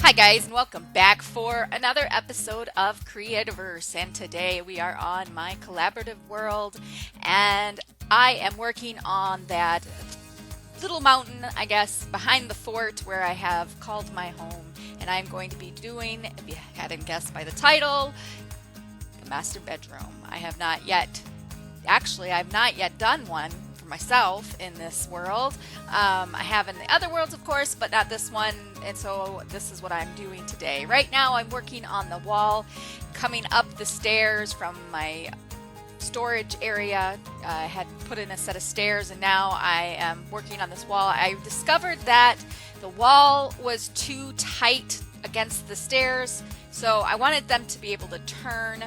Hi guys, and welcome back for another episode of Creativerse. And today we are on my collaborative world, and I am working on that little mountain, I guess, behind the fort where I have called my home. And I'm going to be doing, if you hadn't guessed by the title, the master bedroom. I've not yet done one for myself in this world. I have in the other worlds, of course, but not this one. And so this is what I'm doing today. Right now, I'm working on the wall coming up the stairs from my storage area. I had put in a set of stairs, and now I am working on this wall. I discovered that the wall was too tight against the stairs, so I wanted them to be able to turn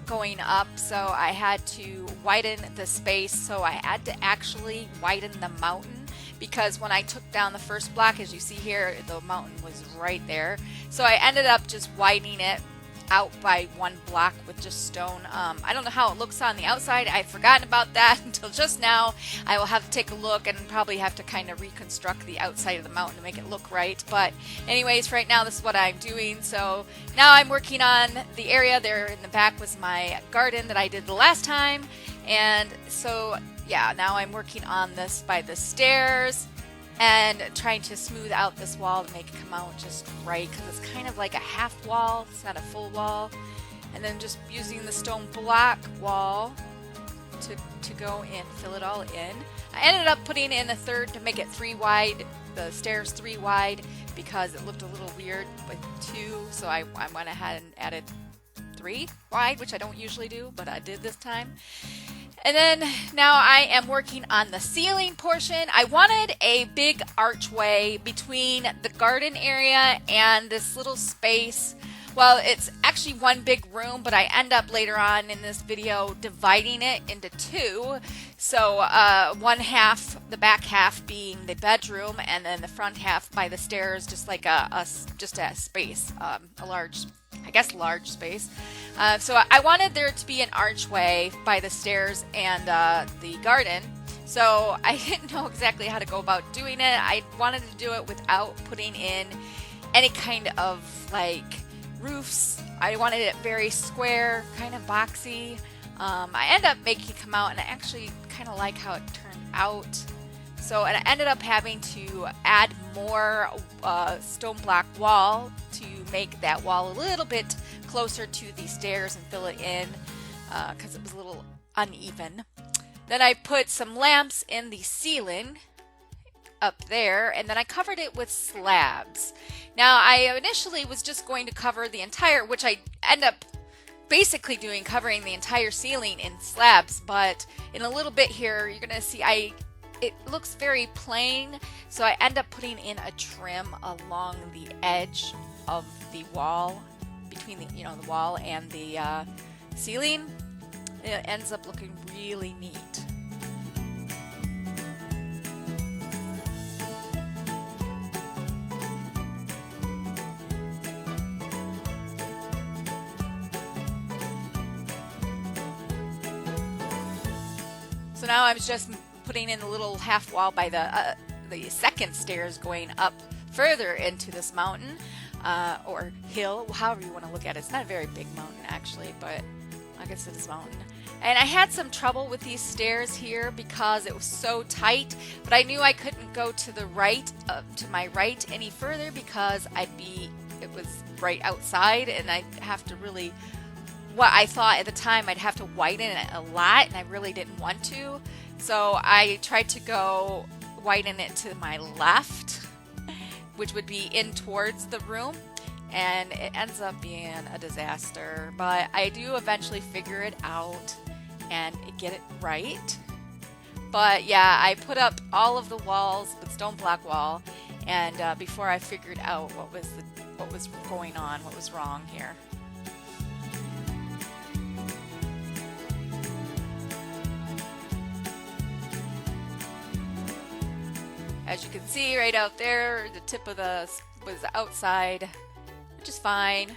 going up, so I had to widen the space. So I had to actually widen the mountain, because when I took down the first block, as you see here, the mountain was right there. So I ended up just widening it out by one block with just stone. I don't know how it looks on the outside. I'd forgotten about that until just now. I will have to take a look and probably have to kind of reconstruct the outside of the mountain to make it look right. But anyways, right now this is what I'm doing. So now I'm working on the area. There in the back was my garden that I did the last time. And so yeah, now I'm working on this by the stairs and trying to smooth out this wall to make it come out just right, because it's kind of like a half wall, it's not a full wall. And then just using the stone block wall to go in, fill it all in. I ended up putting in a third to make it 3 wide, the stairs 3 wide, because it looked a little weird with 2, so I went ahead and added 3 wide, which I don't usually do, but I did this time. And then now I am working on the ceiling portion. I wanted a big archway between the garden area and this little space. Well, it's actually one big room, but I end up later on in this video dividing it into 2. So one half, the back half being the bedroom, and then the front half by the stairs, just like a space, a large space. So I wanted there to be an archway by the stairs and the garden. So I didn't know exactly how to go about doing it. I wanted to do it without putting in any kind of like roofs. I wanted it very square, kind of boxy. I ended up making it come out, and I actually kind of like how it turned out. So, and I ended up having to add more stone block wall to make that wall a little bit closer to the stairs and fill it in, because it was a little uneven. Then I put some lamps in the ceiling up there, and then I covered it with slabs. Now, I initially was just going to cover the entire, which I end up basically doing, covering the entire ceiling in slabs, but in a little bit here, you're going to see it looks very plain, so I end up putting in a trim along the edge of the wall, between the wall and the ceiling. It ends up looking really neat. So now I was just putting in a little half wall by the second stairs going up further into this mountain, or hill, however you want to look at it. It's not a very big mountain actually, but I guess it is mountain. And I had some trouble with these stairs here because it was so tight, but I knew I couldn't go to the right, to my right any further, because it was right outside, and I'd have to really, what I thought at the time, I'd have to widen it a lot, and I really didn't want to. So I tried to go widen it to my left, which would be in towards the room, and it ends up being a disaster. But I do eventually figure it out and get it right. But yeah, I put up all of the walls with stone block wall, and before I figured out what was going on, what was wrong here. As you can see right out there, the tip of was outside, which is fine.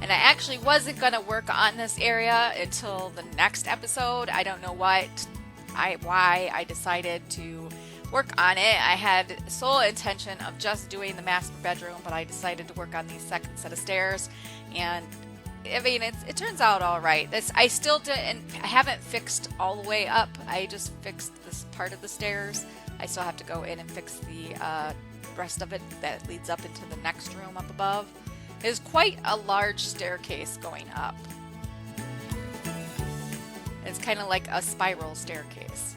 And I actually wasn't going to work on this area until the next episode. I don't know why I decided to work on it. I had sole intention of just doing the master bedroom, but I decided to work on the second set of stairs, and I mean it turns out all right. I still didn't. I haven't fixed all the way up. I just fixed this part of the stairs. I still have to go in and fix the rest of it that leads up into the next room up above. It is quite a large staircase going up. It's kind of like a spiral staircase.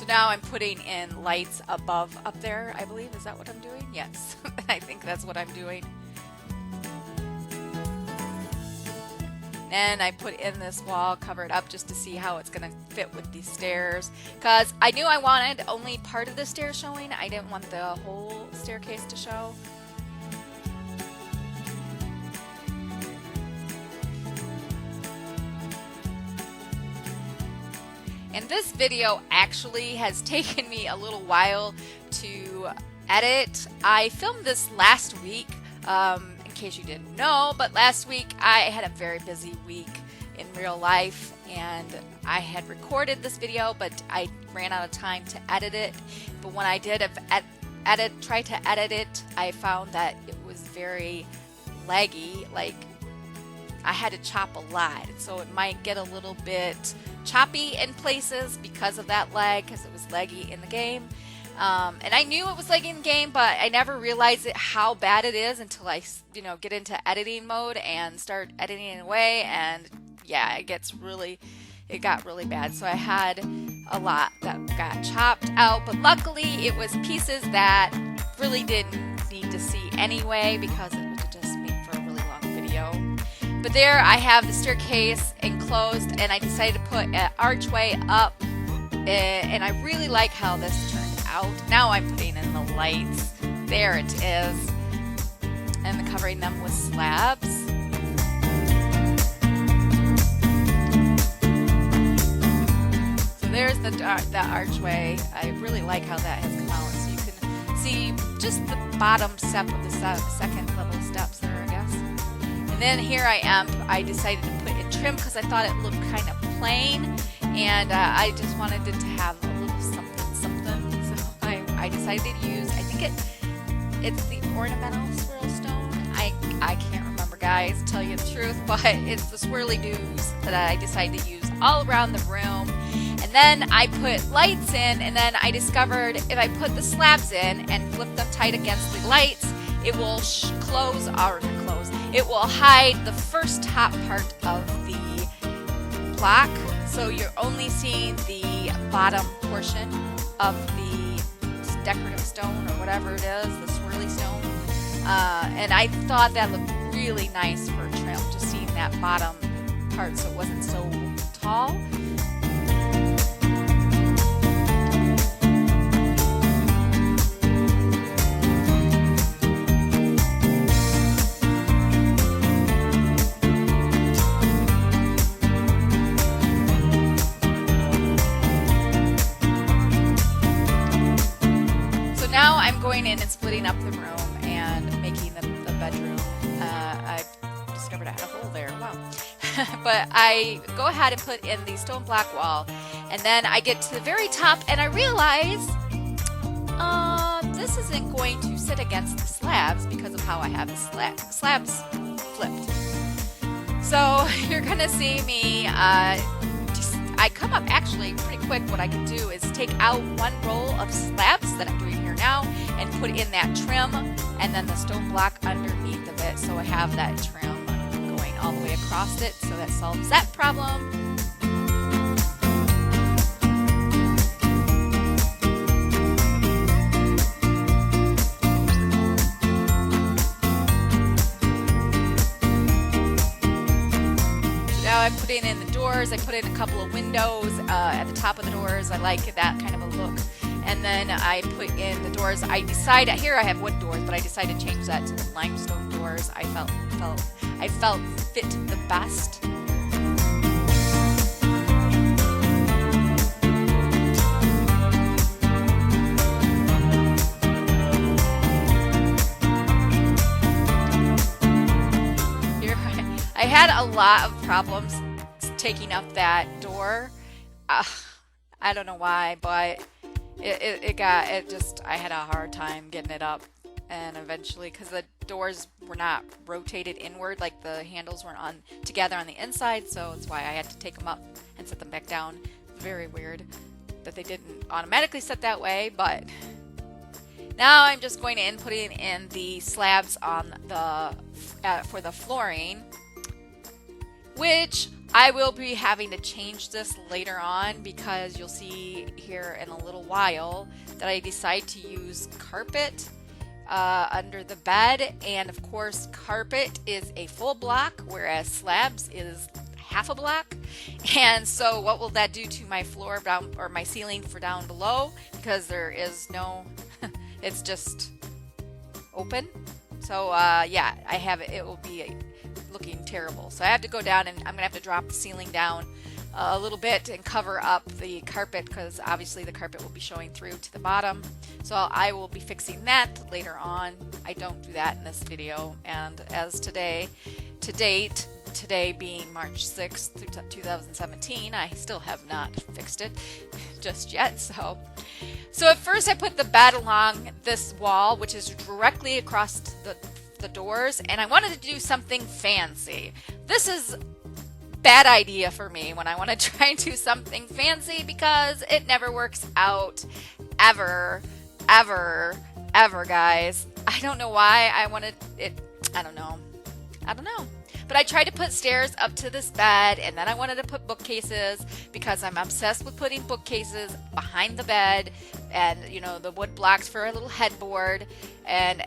Now I'm putting in lights above up there, I believe. Is that what I'm doing? Yes, I think that's what I'm doing. And I put in this wall covered up just to see how it's going to fit with these stairs, because I knew I wanted only part of the stairs showing. I didn't want the whole staircase to show. And this video actually has taken me a little while to edit. I filmed this last week, in case you didn't know, but last week I had a very busy week in real life, and I had recorded this video, but I ran out of time to edit it. But when I did try to edit it, I found that it was very laggy. Like, I had to chop a lot, so it might get a little bit choppy in places because of that lag, because it was laggy in the game. And I knew it was laggy in the game, but I never realized how bad it is until I, get into editing mode and start editing it away. And yeah, it got really bad. So I had a lot that got chopped out, but luckily it was pieces that really didn't need to see anyway, because it would just make for a really long video. But there I have the staircase enclosed, and I decided to put an archway up, and I really like how this turned out. Now I'm putting in the lights. There it is. And covering them with slabs. So there's the archway. I really like how that has come out. So you can see just the bottom step of the second level steps there, I guess. And then here I am. I decided to put in trim because I thought it looked kind of plain, and I just wanted it to have a little something. So I decided to use, I think it's the ornamental swirl stone. I can't remember, guys, to tell you the truth, but it's the swirly doos that I decided to use all around the room. And then I put lights in, and then I discovered if I put the slabs in and flip them tight against the lights, it will it will hide the first top part of the block, so you're only seeing the bottom portion of the decorative stone or whatever it is, the swirly stone. And I thought that looked really nice for a trim, just seeing that bottom part so it wasn't so tall. Now I'm going in and splitting up the room and making the bedroom. I discovered I had a hole there. Wow. But I go ahead and put in the stone block wall, and then I get to the very top and I realize this isn't going to sit against the slabs because of how I have the slabs flipped. So you're going to see me I come up actually pretty quick. What I can do is take out one roll of slabs that I'm doing here now and put in that trim and then the stone block underneath of it, so I have that trim going all the way across it, so that solves that problem. I put in the doors. I put in a couple of windows at the top of the doors. I like that kind of a look. And then I put in the doors. I decided, here I have wood doors, but I decided to change that to the limestone doors. I felt fit the best. I had a lot of problems taking up that door. I don't know why, but I had a hard time getting it up. And eventually, because the doors were not rotated inward, like the handles weren't on together on the inside, so that's why I had to take them up and set them back down. Very weird that they didn't automatically set that way, but now I'm just going in, putting in the slabs on the for the flooring, which I will be having to change this later on, because you'll see here in a little while that I decide to use carpet under the bed. And of course, carpet is a full block, whereas slabs is half a block. And so what will that do to my floor down, or my ceiling for down below? Because there is no, it's just open. So yeah, I have it. It will be looking terrible. So I have to go down, and I'm gonna have to drop the ceiling down a little bit and cover up the carpet, because obviously the carpet will be showing through to the bottom. So I will be fixing that later on. I don't do that in this video. And as to date, today being March 6th, 2017, I still have not fixed it just yet. So at first I put the bed along this wall, which is directly across the doors, and I wanted to do something fancy. This is bad idea for me when I want to try and do something fancy, because it never works out ever, guys. I don't know why I wanted it. I don't know. But I tried to put stairs up to this bed, and then I wanted to put bookcases, because I'm obsessed with putting bookcases behind the bed, and you know, the wood blocks for a little headboard, and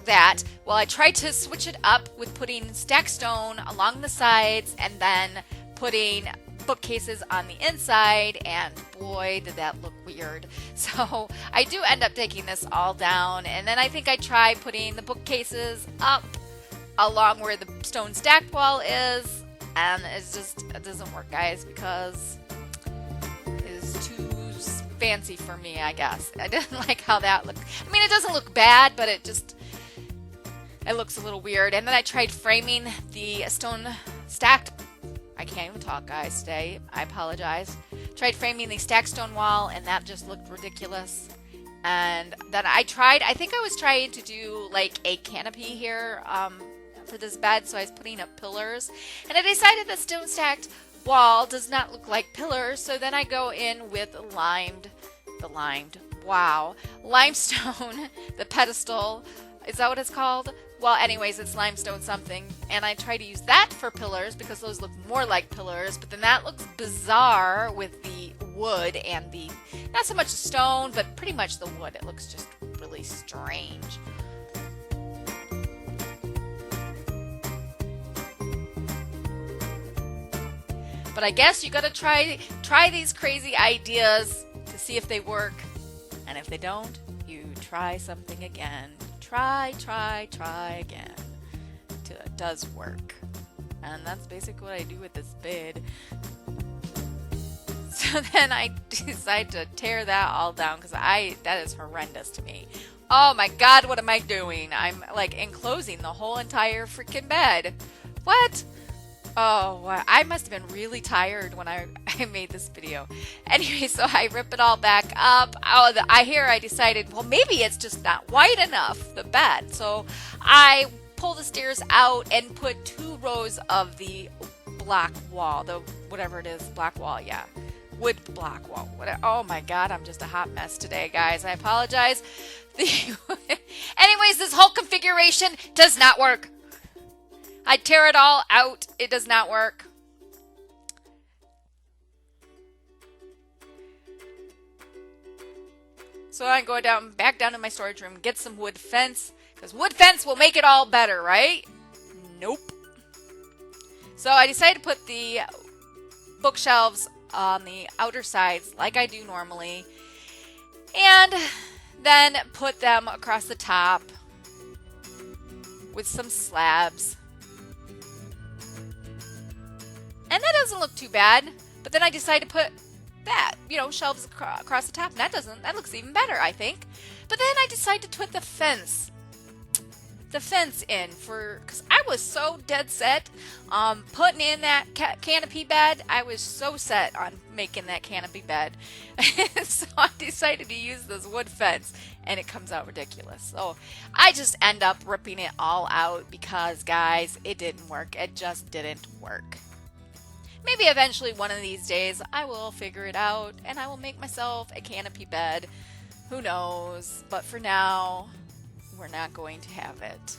that. Well, I tried to switch it up with putting stack stone along the sides, and then putting bookcases on the inside, and boy, did that look weird. So I do end up taking this all down, and then I think I tried putting the bookcases up along where the stone stacked wall is, and it doesn't work, guys, because it's too fancy for me, I guess. I didn't like how that looked. I mean, it doesn't look bad, but it looks a little weird. And then I tried framing the stone stacked, I can't even talk, guys, today. I apologize. Tried framing the stacked stone wall, and that just looked ridiculous. And then I think I was trying to do like a canopy here for this bed, so I was putting up pillars. And I decided that stone stacked wall does not look like pillars, so then I go in with limestone, the pedestal. Is that what it's called? Well, anyways, it's limestone something, and I try to use that for pillars because those look more like pillars, but then that looks bizarre with the wood and the, not so much stone, but pretty much the wood. It looks just really strange. But I guess you gotta try these crazy ideas to see if they work, and if they don't, you try something again. Try again till it does work. And that's basically what I do with this bed. So then I decide to tear that all down, because that is horrendous to me. Oh my god, what am I doing? I'm like enclosing the whole entire freaking bed. What? Oh, wow. I must have been really tired when I made this video. Anyway, so I rip it all back up. I decided, well, maybe it's just not wide enough, the bed. So I pull the stairs out and put 2 rows of the block wall, the whatever it is, block wall, yeah. Wood block wall. Oh my god, I'm just a hot mess today, guys. I apologize. Anyways, this whole configuration does not work. I tear it all out. It does not work. So I go back down to my storage room, get some wood fence, because wood fence will make it all better, right? Nope. So I decided to put the bookshelves on the outer sides like I do normally, and then put them across the top with some slabs. And that doesn't look too bad. But then I decided to put that, shelves across the top. And that looks even better, I think. But then I decided to put the fence in because I was so dead set on putting in that canopy bed. I was so set on making that canopy bed. So I decided to use this wood fence, and it comes out ridiculous. So I just end up ripping it all out because, guys, it didn't work. It just didn't work. Maybe eventually one of these days I will figure it out and I will make myself a canopy bed. Who knows? But for now, we're not going to have it.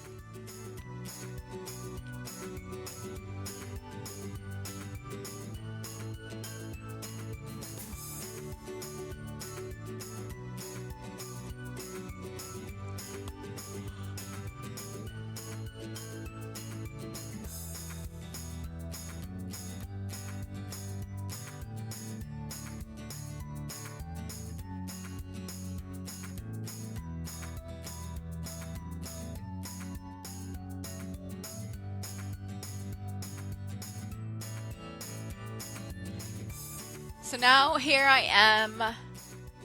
So now here I am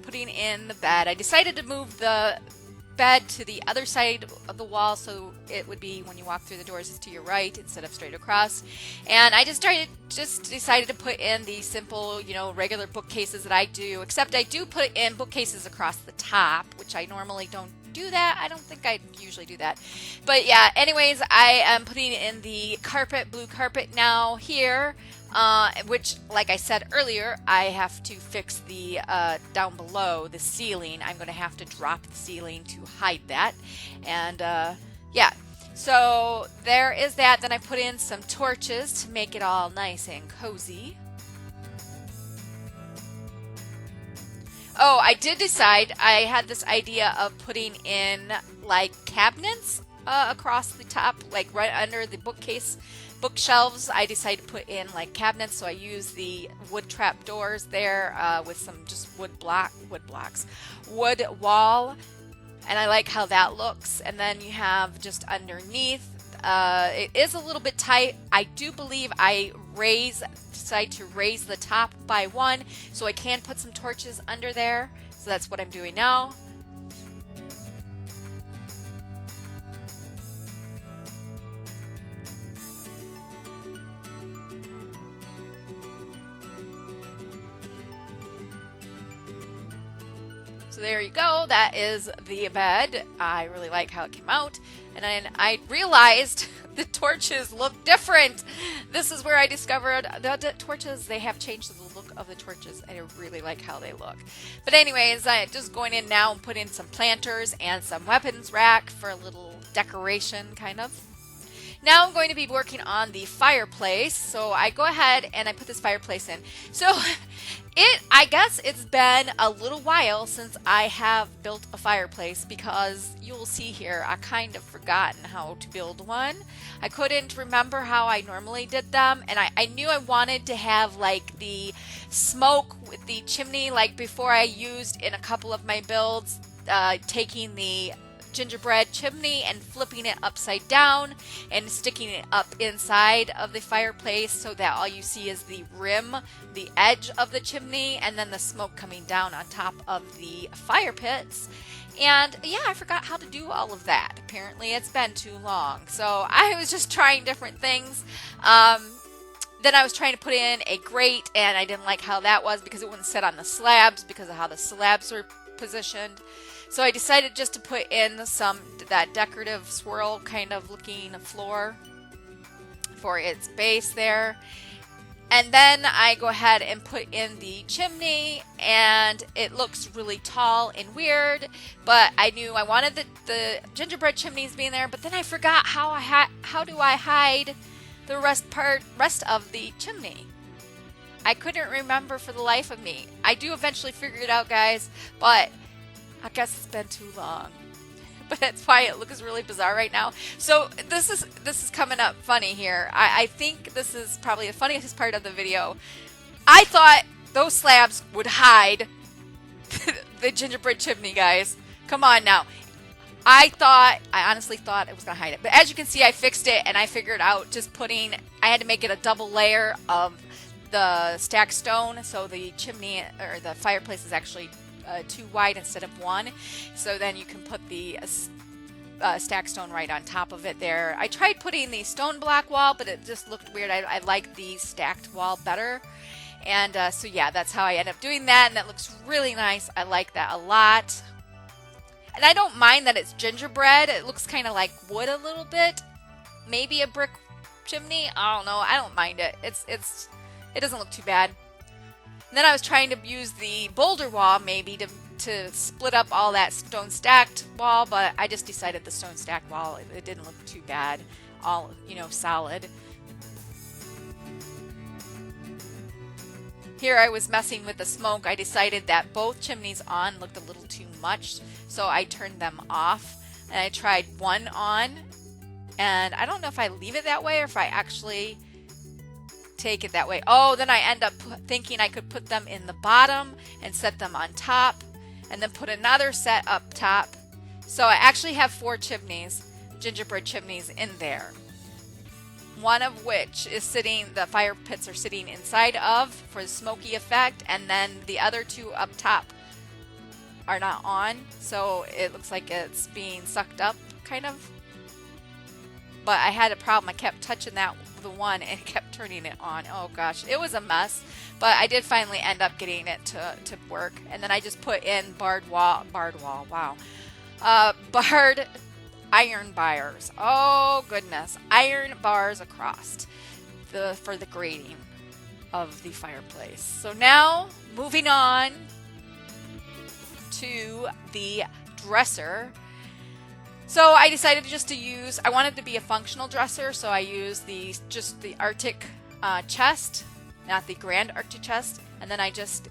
putting in the bed. I decided to move the bed to the other side of the wall so it would be, when you walk through the doors, it's to your right instead of straight across. And I just decided to put in the simple, regular bookcases that I do, except I do put in bookcases across the top, which I normally don't do that. I don't think I usually do that. But yeah, anyways, I am putting in the blue carpet now here. Which, like I said earlier, I have to fix the down below the ceiling. I'm going to have to drop the ceiling to hide that. And yeah, so there is that. Then I put in some torches to make it all nice and cozy. Oh, I did decide, I had this idea of putting in like cabinets across the top, like right under the bookshelves. I decided to put in like cabinets, so I use the wood trap doors there with some just wood wall, and I like how that looks. And then you have just underneath, it is a little bit tight. I do believe I decide to raise the top by one so I can put some torches under there. So that's what I'm doing now. So there you go. That is the bed. I really like how it came out. And then I realized the torches look different. This is where I discovered the torches. They have changed the look of the torches. I really like how they look. But anyways, I'm just going in now and put in some planters and some weapons rack for a little decoration kind of. Now I'm going to be working on the fireplace. So I go ahead and I put this fireplace in. So I guess it's been a little while since I have built a fireplace, because you'll see here I kind of forgotten how to build one. I couldn't remember how I normally did them, and I knew I wanted to have like the smoke with the chimney like before I used in a couple of my builds, taking the gingerbread chimney and flipping it upside down and sticking it up inside of the fireplace so that all you see is the rim, the edge of the chimney, and then the smoke coming down on top of the fire pits. And yeah, I forgot how to do all of that. Apparently it's been too long. So I was just trying different things. Then I was trying to put in a grate, and I didn't like how that was because it wouldn't sit on the slabs because of how the slabs were positioned. So I decided just to put in that decorative swirl kind of looking floor for its base there. And then I go ahead and put in the chimney, and it looks really tall and weird, but I knew I wanted the gingerbread chimneys being there, but then I forgot how do I hide the rest of the chimney. I couldn't remember for the life of me. I do eventually figure it out, guys, but I guess it's been too long. but that's why it looks really bizarre right now. So this is coming up funny here. I think this is probably the funniest part of the video. I thought those slabs would hide the gingerbread chimney, guys. Come on now. I honestly thought it was going to hide it. But as you can see, I fixed it and I figured out just I had to make it a double layer of the stacked stone. So the chimney or the fireplace is actually 2 wide instead of 1. So then you can put the stacked stone right on top of it there. I tried putting the stone block wall, but it just looked weird. I like the stacked wall better. And so yeah, that's how I end up doing that. And that looks really nice. I like that a lot. And I don't mind that it's gingerbread. It looks kind of like wood a little bit. Maybe a brick chimney. I don't know. I don't mind it. It doesn't look too bad. And then I was trying to use the boulder wall maybe to split up all that stone stacked wall, but I just decided the stone stacked wall, it didn't look too bad. All, solid. Here I was messing with the smoke. I decided that both chimneys on looked a little too much, so I turned them off. And I tried one on, and I don't know if I leave it that way or if I actually take it that way. Oh, then I end up thinking I could put them in the bottom and set them on top, and then put another set up top. So I actually have 4 chimneys, gingerbread chimneys in there. One of which is the fire pits are sitting inside of for the smoky effect, and then the other 2 up top are not on, so it looks like it's being sucked up, kind of. But I had a problem. I kept touching the one and it kept turning it on. Oh gosh, it was a mess, but I did finally end up getting it to work. And then I just put in barred iron bars. Oh goodness, iron bars across for the grating of the fireplace. So now moving on to the dresser. So I decided just to use, I wanted to be a functional dresser, so I used just the Arctic chest, not the Grand Arctic chest. And then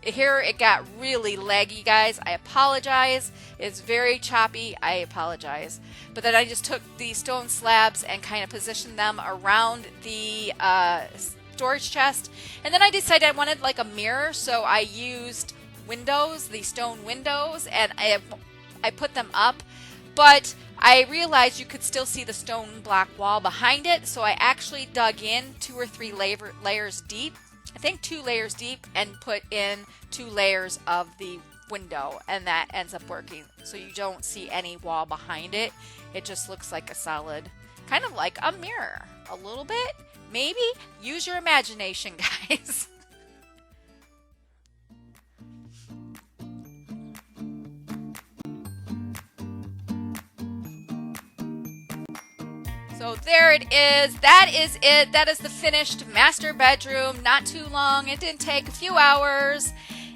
here it got really leggy, guys. I apologize. It's very choppy. I apologize. But then I just took the stone slabs and kind of positioned them around the storage chest. And then I decided I wanted like a mirror, so I used the stone windows, and I put them up. But I realized you could still see the stone block wall behind it, so I actually dug in 2 or 3 layers deep. I think 2 layers deep, and put in 2 layers of the window, and that ends up working. So you don't see any wall behind it. It just looks like a solid, kind of like a mirror. A little bit. Maybe. Use your imagination, guys. So there it is. That is it. That is the finished master bedroom. Not too long. It didn't take a few hours.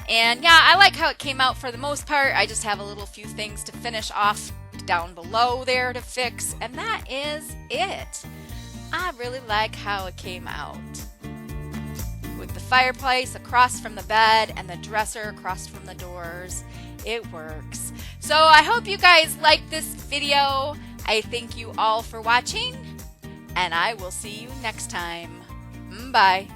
And yeah, I like how it came out for the most part. I just have a few things to finish off down below there to fix. And that is it. I really like how it came out. With the fireplace across from the bed and the dresser across from the doors. It works. So I hope you guys liked this video. I thank you all for watching, and I will see you next time. Bye.